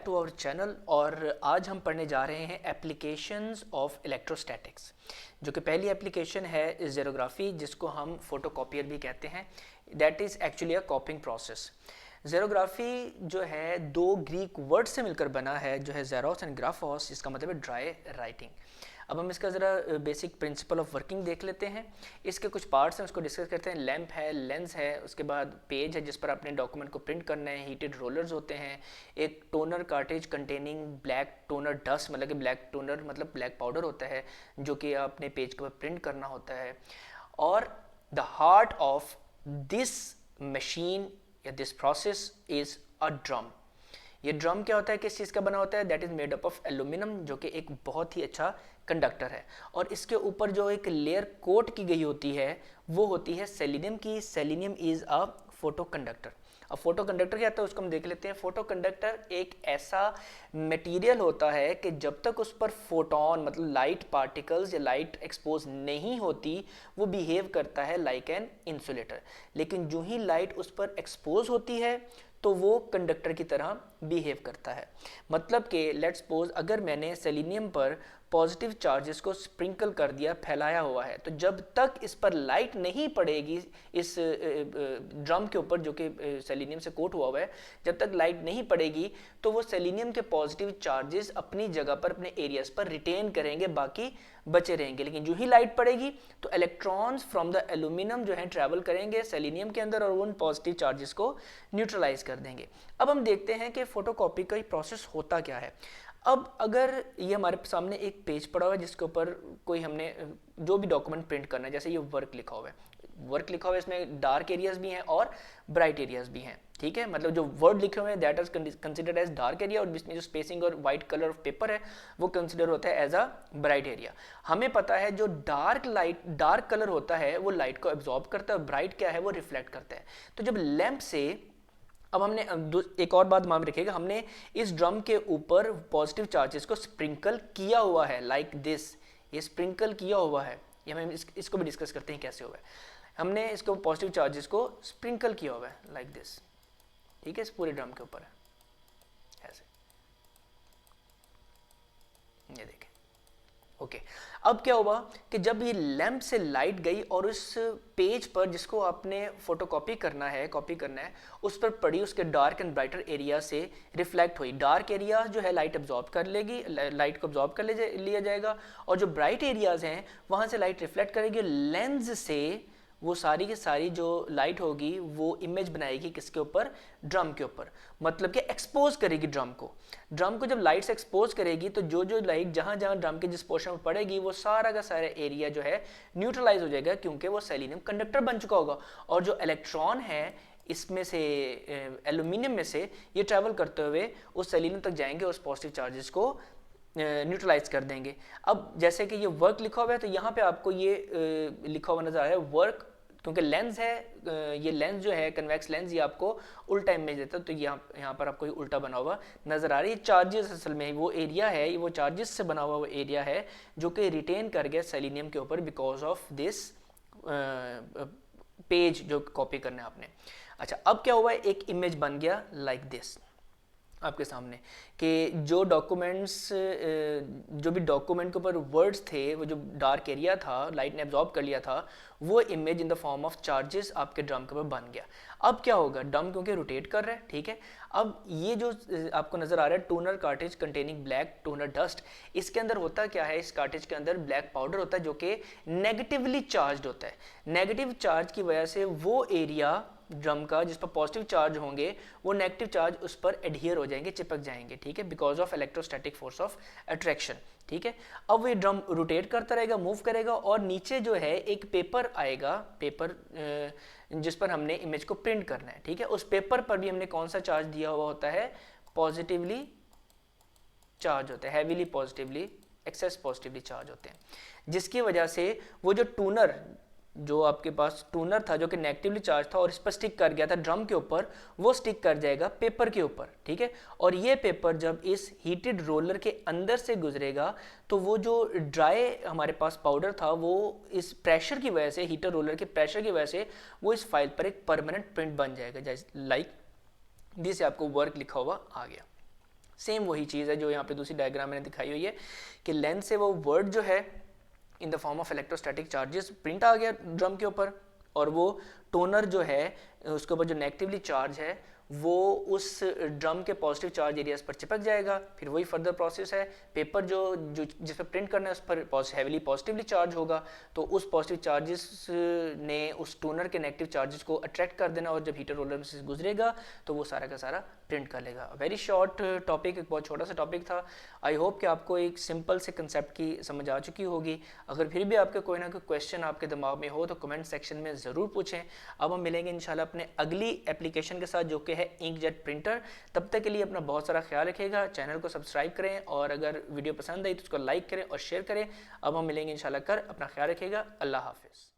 To our channel. और आज हम पढ़ने जा रहे हैं एप्लीकेशंस ऑफ इलेक्ट्रोस्टैटिक्स, जो कि पहली एप्लीकेशन है ज़ेरोग्राफी, जिसको हम फोटोकॉपियर भी कहते हैं। That is actually a copying process. Xerography जो है दो ग्रीक वर्ड से मिलकर बना है, जो है ज़ेरोस एंड ग्राफोस, जिसका मतलब है ड्राई राइटिंग। अब हम इसका ज़रा बेसिक प्रिंसिपल ऑफ वर्किंग देख लेते हैं। इसके कुछ पार्ट्स हैं, उसको डिस्कस करते हैं। लैंप है, लेंस है, उसके बाद पेज है जिस पर अपने डॉक्यूमेंट को प्रिंट करना है, हीटेड रोलर्स होते हैं, एक toner cartridge containing black toner dust, मतलब कि ब्लैक टोनर मतलब ब्लैक पाउडर होता है जो कि अपने पेज के ऊपर प्रिंट करना होता है। और the heart of this machine या this process is a drum. ये ड्रम क्या होता है, किस चीज़ का बना होता है? That is made up of aluminium, जो कि एक बहुत ही अच्छा कंडक्टर है। और इसके ऊपर जो एक लेयर कोट की गई होती है वो होती है सेलेनियम की। Selenium is a photo conductor. अब फोटो कंडक्टर क्या होता है उसको हम देख लेते हैं। फोटो कंडक्टर एक ऐसा मटेरियल होता है कि जब तक उस पर फोटोन मतलब लाइट पार्टिकल्स या लाइट एक्सपोज नहीं होती वो बिहेव करता है लाइक एन इंसुलेटर। लेकिन जो ही लाइट उस पर एक्सपोज होती है तो वो कंडक्टर की तरह बिहेव करता है। मतलब कि लेट्स सपोज अगर मैंने सेलेनियम पर पॉजिटिव चार्जेस को स्प्रिंकल कर दिया, फैलाया हुआ है, तो जब तक इस पर लाइट नहीं पड़ेगी इस ड्रम के ऊपर जो कि सेलेनियम से कोट हुआ है, जब तक लाइट नहीं पड़ेगी तो वो सेलेनियम के पॉजिटिव चार्जेस अपनी जगह पर अपने एरियाज पर रिटेन करेंगे, बाकी बचे रहेंगे। लेकिन जो ही लाइट पड़ेगी तो इलेक्ट्रॉन्स फ्रॉम द एल्यूमिनियम जो है ट्रैवल करेंगे सेलेनियम के अंदर और उन पॉजिटिव चार्जेस को न्यूट्रलाइज कर देंगे। अब हम देखते हैं कि फोटोकॉपी का प्रोसेस होता क्या है। अब अगर ये हमारे सामने एक पेज पड़ा हुआ है जिसके ऊपर कोई हमने जो भी डॉक्यूमेंट प्रिंट करना है, जैसे ये वर्क लिखा हुआ है, वर्क लिखा हुआ है, इसमें डार्क एरियाज भी हैं और ब्राइट एरियाज भी हैं। ठीक है, मतलब जो वर्ड लिखे हुए हैं that is considered as dark area, और इसमें जो स्पेसिंग और वाइट कलर ऑफ पेपर है वो कंसिडर होता है एज अ ब्राइट एरिया। हमें पता है जो डार्क कलर होता है वो लाइट को एब्जॉर्ब करता है, ब्राइट क्या है वो रिफ्लेक्ट करता है। तो जब लैंप से, अब हमने एक और बात मान रखिएगा, हमने इस ड्रम के ऊपर पॉजिटिव चार्जेस को स्प्रिंकल किया हुआ है लाइक दिस। ये स्प्रिंकल किया हुआ है, ये हम इसको भी डिस्कस करते हैं कैसे हुआ है। हमने इसको पॉजिटिव चार्जेस को स्प्रिंकल किया हुआ है लाइक दिस। ठीक है, इस पूरे ड्रम के ऊपर है ऐसे, ये देखें। ओके, अब क्या हुआ कि जब ये लैंप से लाइट गई और उस पेज पर जिसको आपने फोटोकॉपी करना है, कॉपी करना है, उस पर पड़ी, उसके डार्क एंड ब्राइटर एरिया से रिफ्लेक्ट हुई। डार्क एरिया जो है लाइट एब्जॉर्ब कर लेगी, लाइट को एब्जॉर्ब कर लिया जाएगा, और जो ब्राइट एरियाज हैं वहाँ से लाइट रिफ्लेक्ट करेगी। लेंस से वो सारी की सारी जो लाइट होगी वो इमेज बनाएगी किसके ऊपर? ड्रम के ऊपर। मतलब कि एक्सपोज करेगी ड्रम को। ड्रम को जब लाइट से एक्सपोज करेगी तो जो जो लाइट जहाँ जहाँ ड्रम के जिस पोर्शन में पड़ेगी वो सारा का सारा एरिया जो है न्यूट्रलाइज हो जाएगा, क्योंकि वो सेलेनियम कंडक्टर बन चुका होगा। और जो इलेक्ट्रॉन है इसमें से, एल्यूमिनियम में से, ये ट्रैवल करते हुए उस सेलेनियम तक जाएंगे, उस पॉजिटिव चार्जेस को न्यूट्रलाइज कर देंगे। अब जैसे कि ये वर्क लिखा हुआ है तो यहाँ पे आपको ये लिखा हुआ नजर आ रहा है वर्क, क्योंकि लेंस है, ये लेंस जो है कन्वेक्स लेंस, ये आपको उल्टा इमेज देता है, तो यहाँ पर आपको ये उल्टा बना हुआ नजर आ रही है। चार्जेस असल में वो एरिया है, वो चार्जेस से बना हुआ वो एरिया है जो कि रिटेन कर गया सेलेनियम के ऊपर बिकॉज ऑफ दिस पेज जो कॉपी करना है आपने। अच्छा, अब क्या हुआ है, एक इमेज बन गया लाइक दिस आपके सामने कि जो डॉक्यूमेंट्स, जो भी डॉक्यूमेंट के ऊपर वर्ड्स थे, वो जो डार्क एरिया था लाइट ने एब्जॉर्ब कर लिया था, वो image in the form of charges आपके ड्रम के ऊपर बन गया। अब क्या होगा, ड्रम क्योंकि रोटेट कर रहा है, ठीक है। अब ये जो आपको नजर आ रहा है toner cartridge containing black toner dust, इसके अंदर होता क्या है, इस कार्ट्रिज के अंदर ब्लैक पाउडर होता है जो कि नेगेटिवली चार्ज होता है। नेगेटिव चार्ज की वजह से वो एरिया ड्रम का जिस पर पॉजिटिव चार्ज होंगे वो नेगेटिव चार्ज उस पर एडहियर हो जाएंगे, चिपक जाएंगे, ठीक है, because of electrostatic force of attraction. ठीक है, अब वो ड्रम रोटेट करता रहेगा, मूव करेगा, और नीचे जो है एक पेपर आएगा, पेपर जिस पर हमने इमेज को प्रिंट करना है। ठीक है, उस पेपर पर भी हमने कौन सा चार्ज दिया हुआ होता है? पॉजिटिवली चार्ज होता है, heavily positively, excess positively charge होते हैं, जिसकी वजह से वो जो टूनर, जो आपके पास टूनर था जो कि नेगेटिवली चार्ज था और इस पर स्टिक कर गया था ड्रम के ऊपर, वो स्टिक कर जाएगा पेपर के ऊपर। ठीक है, और ये पेपर जब इस हीटेड रोलर के अंदर से गुजरेगा तो वो जो ड्राई हमारे पास पाउडर था वो इस प्रेशर की वजह से, हीटर रोलर के प्रेशर की वजह से वो इस फाइल पर एक परमानेंट प्रिंट बन जाएगा, जैसे लाइक दिस। आपको वर्क लिखा हुआ आ गया। सेम वही चीज़ है जो यहाँ पे दूसरी डायग्राम मैंने दिखाई हुई है कि लेंथ से वो वर्ड जो है in the form of electrostatic charges print आ गया ड्रम के ऊपर, और वो टोनर जो है उसके ऊपर जो नेगेटिवली चार्ज है वो उस ड्रम के पॉजिटिव चार्ज एरियाज पर चिपक जाएगा। फिर वही फर्दर प्रोसेस है, पेपर जो जो जिस पर प्रिंट करना है उस पर हैवीली पॉजिटिवली चार्ज होगा, तो उस पॉजिटिव चार्जेस ने उस टोनर के नेगेटिव चार्जेस को अट्रैक्ट कर देना, और जब हीटर रोलर में से गुजरेगा तो वो सारा का सारा प्रिंट कर लेगा। वेरी शॉर्ट टॉपिक, एक बहुत छोटा सा टॉपिक था। आई होप कि आपको एक सिंपल से कंसेप्ट की समझ आ चुकी होगी। अगर फिर भी आपके कोई ना कोई क्वेश्चन आपके दिमाग में हो तो कमेंट सेक्शन में ज़रूर पूछें। अब हम मिलेंगे इंशाल्लाह अपने अगली एप्लीकेशन के साथ जो कि है इंकजेट प्रिंटर। तब तक के लिए अपना बहुत सारा ख्याल रखिएगा, चैनल को सब्सक्राइब करें, और अगर वीडियो पसंद आई तो उसको लाइक करें और शेयर करें। अब हम मिलेंगे इंशाल्लाह कर, अपना ख्याल रखिएगा। अल्लाह हाफिज़।